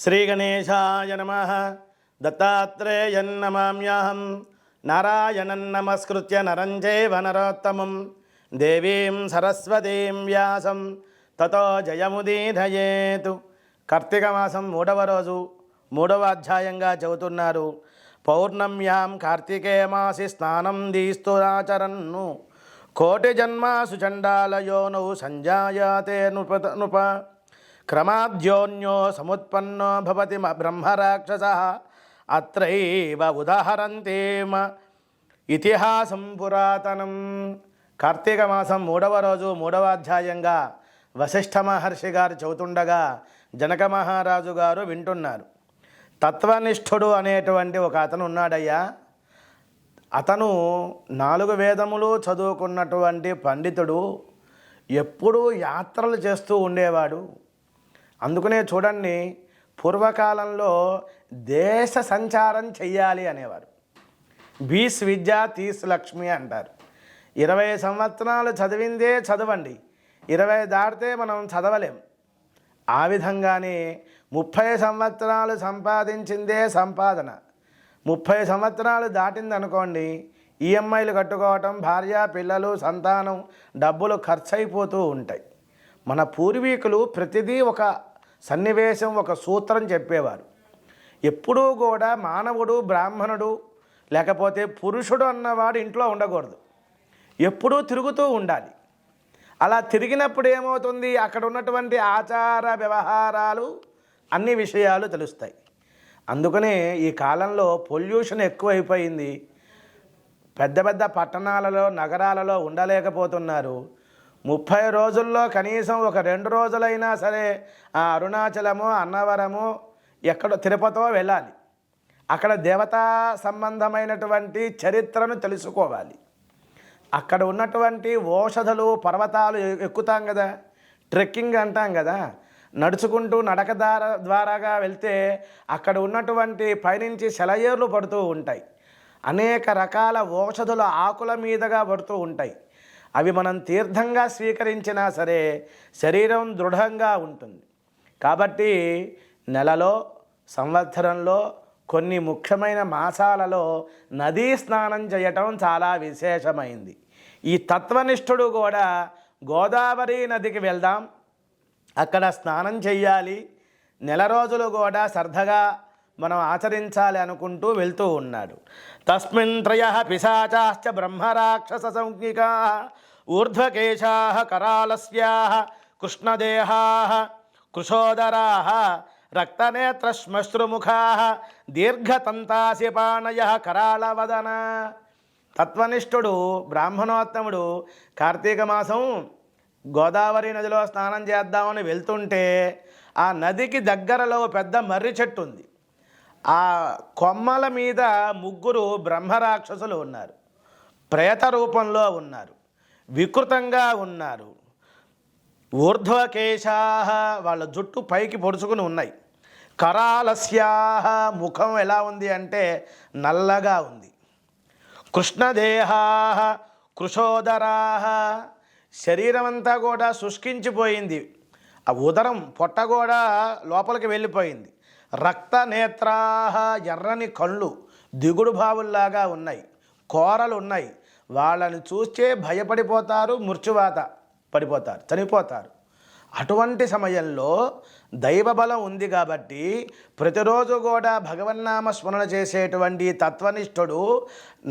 శ్రీగణేశాయ నమః. దత్తాత్రేయం నమామ్యహం. నారాయణం నమస్కృత్య నరం చైవ నరోత్తమం దేవీం సరస్వతీం వ్యాసం తతో జయముదీరయేతు. కార్తీక మాసం 3వ రోజు 3వ అధ్యాయంగా చెబుతున్నారు. పౌర్ణమ్యాం కార్తికే మాసి స్నానం దీస్తురాచరన్ను కోటి జన్మాసు చండాలయోనౌ సంజాయాతే నృప క్రమాద్యోన్యో సముత్పన్నో భవతి బ్రహ్మరాక్షసః అత్రైవ ఉదాహరంతేమ ఇతిహాసం పురాతనం. కార్తీక మాసం 3వ రోజు 3వ అధ్యాయంగా వశిష్ఠ మహర్షి గారు చెబుతుండగా జనక మహారాజు గారు వింటున్నారు. తత్వనిష్ఠుడు అనేటువంటి ఒక అతను ఉన్నాడయ్యా. అతను 4 వేదములు చదువుకున్నటువంటి పండితుడు. ఎప్పుడూ యాత్రలు చేస్తూ ఉండేవాడు. అందుకనే చూడండి, పూర్వకాలంలో దేశ సంచారం చెయ్యాలి అనేవారు. 20 విద్య 30 లక్ష్మి అంటారు. 20 సంవత్సరాలు చదివిందే చదవండి, 20 దాటితే మనం చదవలేం. ఆ విధంగానే 30 సంవత్సరాలు సంపాదించిందే సంపాదన. 30 సంవత్సరాలు దాటిందనుకోండి, ఈఎంఐలు కట్టుకోవటం, భార్య పిల్లలు సంతానం డబ్బులు ఖర్చు అయిపోతూ ఉంటాయి. మన పూర్వీకులు ప్రతిదీ ఒక సన్నివేశం, ఒక సూత్రం చెప్పేవారు. ఎప్పుడూ కూడా మానవుడు, బ్రాహ్మణుడు లేకపోతే పురుషుడు అన్నవాడు ఇంట్లో ఉండకూడదు, ఎప్పుడూ తిరుగుతూ ఉండాలి. అలా తిరిగినప్పుడు ఏమవుతుంది, అక్కడ ఉన్నటువంటి ఆచార వ్యవహారాలు అన్ని విషయాలు తెలుస్తాయి. అందుకనే ఈ కాలంలో పొల్యూషన్ ఎక్కువైపోయింది. పెద్ద పెద్ద పట్టణాలలో నగరాలలో ఉండలేకపోతున్నారు. 30 రోజుల్లో కనీసం ఒక 2 రోజులైనా సరే ఆ అరుణాచలము, అన్నవరము, ఎక్కడో తిరుపతో వెళ్ళాలి. అక్కడ దేవతా సంబంధమైనటువంటి చరిత్రను తెలుసుకోవాలి. అక్కడ ఉన్నటువంటి ఓషధులు, పర్వతాలు ఎక్కుతాం కదా, ట్రెక్కింగ్ అంటాం కదా, నడుచుకుంటూ నడక ద్వారాగా వెళ్తే అక్కడ ఉన్నటువంటి పైనుంచి సెలయేర్లు పడుతూ ఉంటాయి. అనేక రకాల ఓషధుల ఆకుల మీదుగా పడుతూ ఉంటాయి. అవి మనం తీర్థంగా స్వీకరించినా సరే శరీరం దృఢంగా ఉంటుంది. కాబట్టి నెలలో, సంవత్సరంలో కొన్ని ముఖ్యమైన మాసాలలో నదీ స్నానం చేయటం చాలా విశేషమైంది. ఈ తత్వనిష్ఠుడు కూడా గోదావరి నదికి వెళ్దాం, అక్కడ స్నానం చెయ్యాలి, 1 రోజులు కూడా సరదాగా మనం ఆచరించాలి అనుకుంటూ వెళ్తూ ఉన్నాడు. తస్మిన్ త్రయః పిశాచాశ్చ బ్రహ్మరాక్షస సంజ్ఞికాః ఊర్ధ్వకేశాః కరాళస్యాః కృష్ణదేహాః కృశోదరాః రక్తనేత్రశ్మశ్రుముఖాః దీర్ఘతంతాసిపాణయః కరాళవదన. తత్వనిష్ఠుడు బ్రాహ్మణోత్తముడు కార్తీక మాసం గోదావరి నదిలో స్నానం చేద్దామని వెళ్తుంటే ఆ నదికి దగ్గరలో పెద్ద మర్రి చెట్టు ఉంది. ఆ కొమ్మల మీద 3 బ్రహ్మరాక్షసులు ఉన్నారు. ప్రేత రూపంలో ఉన్నారు, వికృతంగా ఉన్నారు. ఊర్ధ్వకేశాః, వాళ్ళ జుట్టు పైకి పొడుచుకుని ఉన్నాయి. కరాళస్యాః, ముఖం ఎలా ఉంది అంటే నల్లగా ఉంది. కృష్ణదేహాః కృశోదరాః, శరీరం అంతా కూడా శుష్కించిపోయింది. ఆ ఉదరం, పొట్ట కూడా లోపలికి వెళ్ళిపోయింది. రక్తనేత్రాః, ఎర్రని కళ్ళు దిగుడు బావుల్లాగా ఉన్నాయి, కోరలు ఉన్నాయి. వాళ్ళని చూస్తే భయపడిపోతారు, మృత్యువాత పడిపోతారు, చనిపోతారు. అటువంటి సమయంలో దైవబలం ఉంది కాబట్టి ప్రతిరోజు కూడా భగవన్నామ స్మరణ చేసేటువంటి తత్వనిష్ఠుడు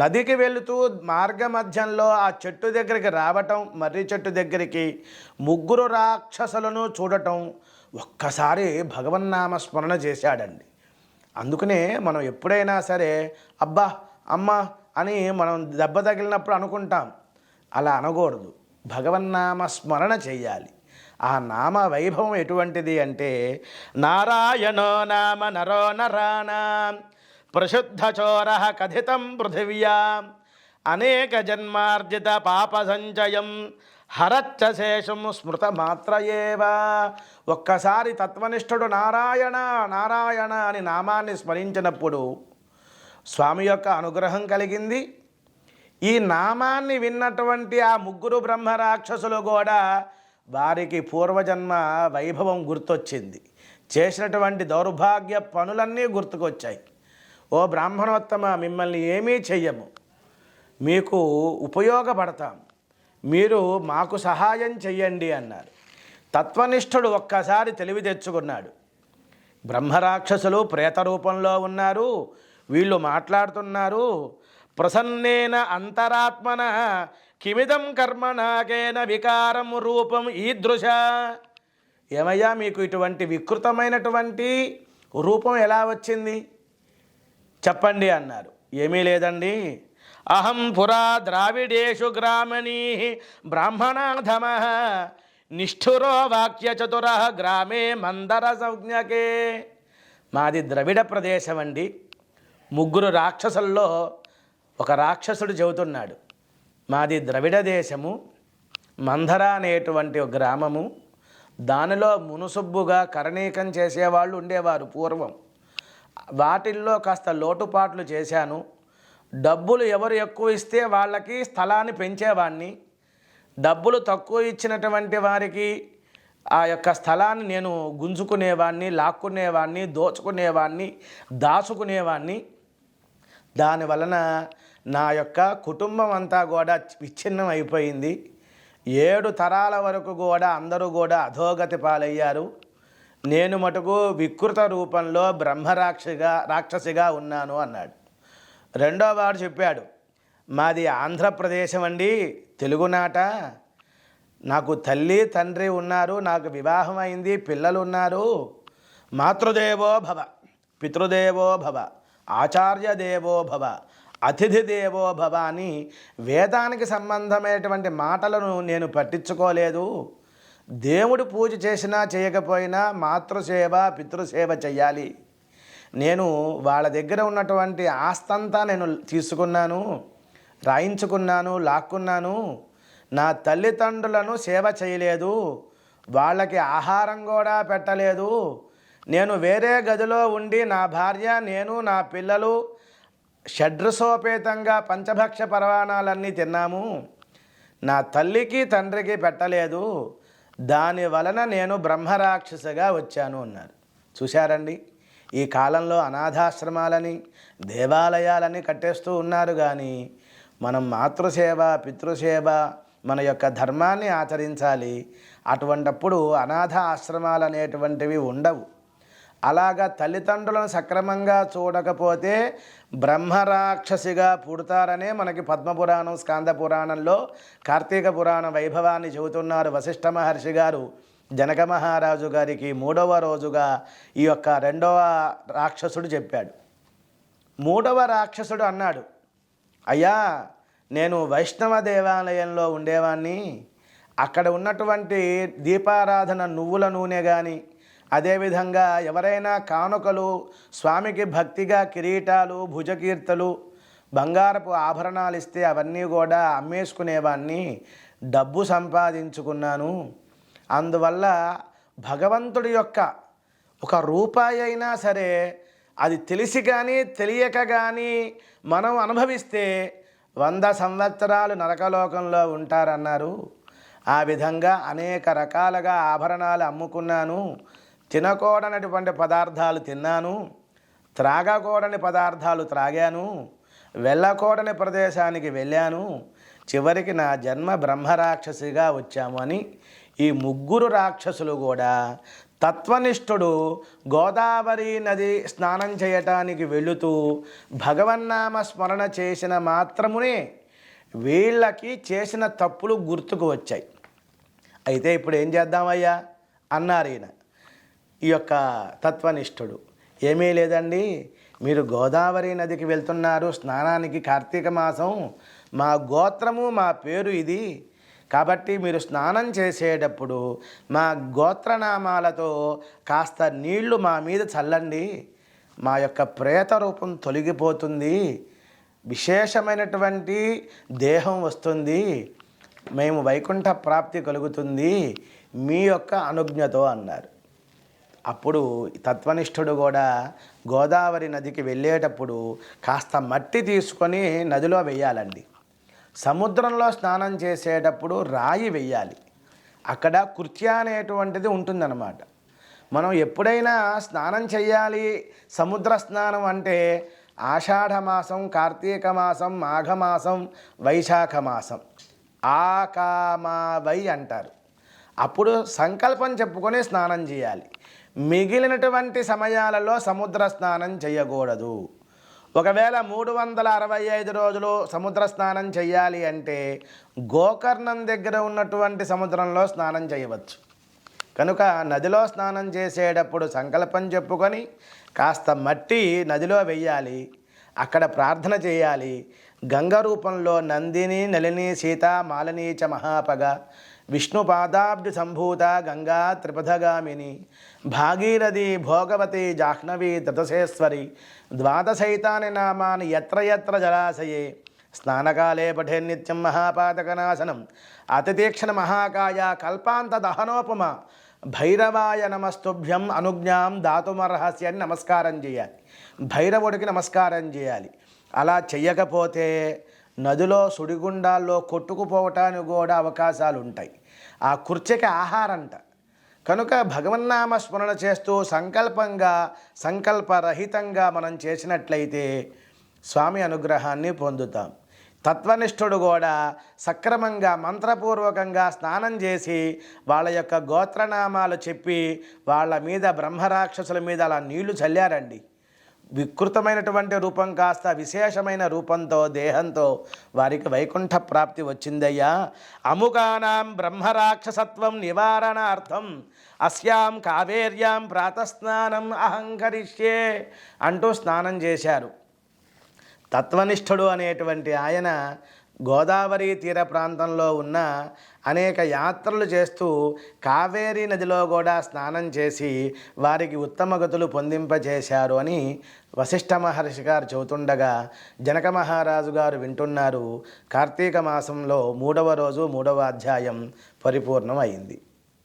నదికి వెళుతూ మార్గమధ్యంలో ఆ చెట్టు దగ్గరికి రావటం, మర్రి చెట్టు దగ్గరికి 3 రాక్షసులను చూడటం, ఒక్కసారి భగవన్నామ స్మరణ చేశాడండి. అందుకనే మనం ఎప్పుడైనా సరే అబ్బా అమ్మ అని మనం దెబ్బ తగిలినప్పుడు అనుకుంటాం. అలా అనకూడదు, భగవన్నామ స్మరణ చేయాలి. ఆ నామ వైభవం ఎటువంటిది అంటే, నారాయణో నామ నరో నరాణాం ప్రశుద్ధచోరః కథితం పృథివ్యాం అనేక జన్మార్జిత పాప సంచయం హరచ్చ శేషం స్మృత మాత్రయేవ. ఒక్కసారి తత్వనిష్ఠుడు నారాయణ నారాయణ అని నామాన్ని స్మరించినప్పుడు స్వామి యొక్క అనుగ్రహం కలిగింది. ఈ నామాన్ని విన్నటువంటి ఆ 3 బ్రహ్మరాక్షసులు కూడా వారికి పూర్వజన్మ వైభవం గుర్తొచ్చింది. చేసినటువంటి దౌర్భాగ్య పనులన్నీ గుర్తుకొచ్చాయి. ఓ బ్రాహ్మణోత్తమ, మిమ్మల్ని ఏమీ చెయ్యము, మీకు ఉపయోగపడతాం, మీరు మాకు సహాయం చెయ్యండి అన్నారు. తత్వనిష్ఠుడు ఒక్కసారి తెలివి తెచ్చుకున్నాడు. బ్రహ్మరాక్షసులు ప్రేత రూపంలో ఉన్నారు, వీళ్ళు మాట్లాడుతున్నారు. ప్రసన్నేన అంతరాత్మన కిమిదం కర్మ నాకేన వికారం రూపం ఈదృశ. ఏమయ్యా, మీకు ఇటువంటి వికృతమైనటువంటి రూపం ఎలా వచ్చింది చెప్పండి అన్నారు. ఏమీ లేదండి, అహం పురా ద్రావిడేషు గ్రామణీ బ్రాహ్మణాధమ నిష్ఠురో వాక్యచతుర గ్రామే మందర సంజ్ఞకే. మాది ద్రవిడ ప్రదేశం అండి. 3 రాక్షసుల్లో ఒక రాక్షసుడు చెబుతున్నాడు, మాది ద్రవిడ దేశము, మందర అనేటువంటి ఒక గ్రామము. దానిలో మునుసుబ్బుగా కరణీకం చేసేవాళ్ళు ఉండేవారు పూర్వం. వాటిల్లో కాస్త లోటుపాట్లు చేశాను. డబ్బులు ఎవరు ఎక్కువ ఇస్తే వాళ్ళకి స్థలాన్ని పెంచేవాడిని, డబ్బులు తక్కువ ఇచ్చినటువంటి వారికి ఆ యొక్క స్థలాన్ని నేను గుంజుకునేవాడిని, లాక్కునేవాడిని, దోచుకునేవాడిని, దాచుకునేవాడిని. దానివలన నా యొక్క కుటుంబం అంతా కూడా విచ్ఛిన్నం అయిపోయింది. 7 తరాల వరకు కూడా అందరూ కూడా అధోగతి పాలయ్యారు. నేను మటుకు వికృత రూపంలో రాక్షసిగా ఉన్నాను అన్నాడు. రెండో వాడు చెప్పాడు, మాది ఆంధ్రప్రదేశం అండి, తెలుగునాట. నాకు తల్లి తండ్రి ఉన్నారు, నాకు వివాహం అయింది, పిల్లలు ఉన్నారు. మాతృదేవో భవ, పితృదేవో భవ, ఆచార్య దేవో భవ, అతిథి దేవో భవ అని వేదానికి సంబంధమైనటువంటి మాటలను నేను పట్టించుకోలేదు. దేవుడు పూజ చేసినా చేయకపోయినా మాతృసేవ పితృసేవ చెయ్యాలి. నేను వాళ్ళ దగ్గర ఉన్నటువంటి ఆస్తంతా నేను తీసుకున్నాను, రాయించుకున్నాను, లాక్కున్నాను. నా తల్లిదండ్రులను సేవ చేయలేదు, వాళ్ళకి ఆహారం కూడా పెట్టలేదు. నేను వేరే గదిలో ఉండి నా భార్య, నేను, నా పిల్లలు షడ్రసోపేతంగా పంచభక్ష పరవాణాలన్నీ తిన్నాము. నా తల్లికి తండ్రికి పెట్టలేదు. దాని వలన నేను బ్రహ్మరాక్షసగా వచ్చాను అన్నారు. చూశారండి, ఈ కాలంలో అనాథాశ్రమాలని దేవాలయాలని కట్టేస్తూ ఉన్నారు. కానీ మనం మాతృసేవ పితృసేవ మన యొక్క ధర్మాన్ని ఆచరించాలి. అటువంటప్పుడు అనాథ ఆశ్రమాలు అనేటువంటివి ఉండవు. అలాగా తల్లిదండ్రులను సక్రమంగా చూడకపోతే బ్రహ్మరాక్షసిగా పుడతారనే మనకి పద్మపురాణం, స్కాంద పురాణంలో కార్తీక పురాణ వైభవాన్ని చెబుతున్నారు వశిష్ఠ మహర్షి గారు. జనక మహారాజు గారికి 3వ రోజుగా ఈ యొక్క 2వ రాక్షసుడు చెప్పాడు. 3వ రాక్షసుడు అన్నాడు, అయ్యా, నేను వైష్ణవ దేవాలయంలో ఉండేవాణ్ణి. అక్కడ ఉన్నటువంటి దీపారాధన నువ్వుల నూనె కానీ, అదేవిధంగా ఎవరైనా కానుకలు, స్వామికి భక్తిగా కిరీటాలు, భుజకీర్తలు, బంగారపు ఆభరణాలు ఇస్తే అవన్నీ కూడా అమ్మేసుకునేవాడిని, డబ్బు సంపాదించుకున్నాను. అందువల్ల భగవంతుడి యొక్క ఒక రూపాయి అయినా సరే అది తెలిసి కానీ తెలియక కానీ మనం అనుభవిస్తే 100 సంవత్సరాలు నరకలోకంలో ఉంటారన్నారు. ఆ విధంగా అనేక రకాలుగా ఆభరణాలు అమ్ముకున్నాను, తినకూడనటువంటి పదార్థాలు తిన్నాను, త్రాగకూడని పదార్థాలు త్రాగాను, వెళ్ళకూడని ప్రదేశానికి వెళ్ళాను. చివరికి నా జన్మ బ్రహ్మరాక్షసిగా వచ్చాము అని ఈ 3 రాక్షసులు కూడా తత్వనిష్ఠుడు గోదావరి నది స్నానం చేయటానికి వెళుతూ భగవన్నామ స్మరణ చేసిన మాత్రమునే వీళ్ళకి చేసిన తప్పులు గుర్తుకు వచ్చాయి. అయితే ఇప్పుడు ఏం చేద్దామయ్యా అన్నారు ఈయన, ఈ యొక్క తత్వనిష్ఠుడు. ఏమీ లేదండి, మీరు గోదావరి నదికి వెళ్తున్నారు స్నానానికి, కార్తీక మాసం, మా గోత్రము మా పేరు ఇది. కాబట్టి మీరు స్నానం చేసేటప్పుడు మా గోత్రనామాలతో కాస్త నీళ్లు మా మీద చల్లండి, మా యొక్క ప్రేత రూపం తొలగిపోతుంది, విశేషమైనటువంటి దేహం వస్తుంది, మేము వైకుంఠ ప్రాప్తి కలుగుతుంది మీ యొక్క అనుజ్ఞతో అన్నారు. అప్పుడు తత్వనిష్ఠుడు కూడా గోదావరి నదికి వెళ్ళేటప్పుడు కాస్త మట్టి తీసుకొని నదిలో వెయ్యాలండి. సముద్రంలో స్నానం చేసేటప్పుడు రాయి వెయ్యాలి. అక్కడ కృత్య అనేటువంటిది ఉంటుందన్నమాట. మనం ఎప్పుడైనా స్నానం చెయ్యాలి సముద్ర స్నానం అంటే ఆషాఢ మాసం, కార్తీక మాసం, మాఘమాసం, వైశాఖ మాసం, ఆకామావై అంటారు. అప్పుడు సంకల్పం చెప్పుకొని స్నానం చేయాలి. మిగిలినటువంటి సమయాలలో సముద్ర స్నానం చేయకూడదు. ఒకవేళ 365 రోజులు సముద్ర స్నానం చేయాలి అంటే గోకర్ణం దగ్గర ఉన్నటువంటి సముద్రంలో స్నానం చేయవచ్చు. కనుక నదిలో స్నానం చేసేటప్పుడు సంకల్పం చెప్పుకొని కాస్త మట్టి నదిలో వెయ్యాలి, అక్కడ ప్రార్థన చేయాలి. గంగ రూపంలో నందిని నలిని సీత మాలిని చ మహాపగ విష్ణుపాదాబ్ది సంభూత గంగా త్రిపథగామిని భాగీరథి భోగవతి జాహ్నవి దతసేశ్వరి ద్వాదశైతాని నామాని ఎత్ర ఎత్ర జలాశయే స్నానకాలే పఠే నిత్యం మహాపాతకనాశనం అతితీక్షణ మహాకాయ కల్పాంత దహనోపమ భైరవాయ నమస్తుభ్యం అనుజ్ఞాం దాతుమర్హసి అని నమస్కారం చేయాలి. భైరవుడికి నమస్కారం చేయాలి. అలా చెయ్యకపోతే నదిలో సుడిగుండాల్లో కొట్టుకుపోవటానికి కూడా అవకాశాలు ఉంటాయి. ఆ కుర్చీకి ఆహారంట. కనుక భగవన్నామ స్మరణ చేస్తూ సంకల్పంగా సంకల్పరహితంగా మనం చేసినట్లయితే స్వామి అనుగ్రహాన్ని పొందుతాం. తత్వనిష్ఠుడు కూడా సక్రమంగా మంత్రపూర్వకంగా స్నానం చేసి వాళ్ళ యొక్క గోత్రనామాలు చెప్పి వాళ్ళ మీద బ్రహ్మరాక్షసుల మీద అలా నీళ్లు చల్లారండి. వికృతమైనటువంటి రూపం కాస్త విశేషమైన రూపంతో దేహంతో వారికి వైకుంఠ ప్రాప్తి వచ్చిందయ్యా. అముకానాం బ్రహ్మరాక్షసత్వం నివారణార్థం అస్యాం కావేర్యాం ప్రాతస్నానం అహంకరిష్యే అంటూ స్నానం చేశారు. తత్వనిష్ఠుడు అనేటువంటి ఆయన గోదావరి తీర ప్రాంతంలో ఉన్న అనేక యాత్రలు చేస్తూ కావేరీ నదిలో కూడా స్నానం చేసి వారికి ఉత్తమ గతులు పొందింపజేశారు అని వశిష్ఠ మహర్షి గారు చెబుతుండగా జనక మహారాజు గారు వింటున్నారు. కార్తీక మాసంలో 3వ రోజు 3వ అధ్యాయం పరిపూర్ణం అయింది.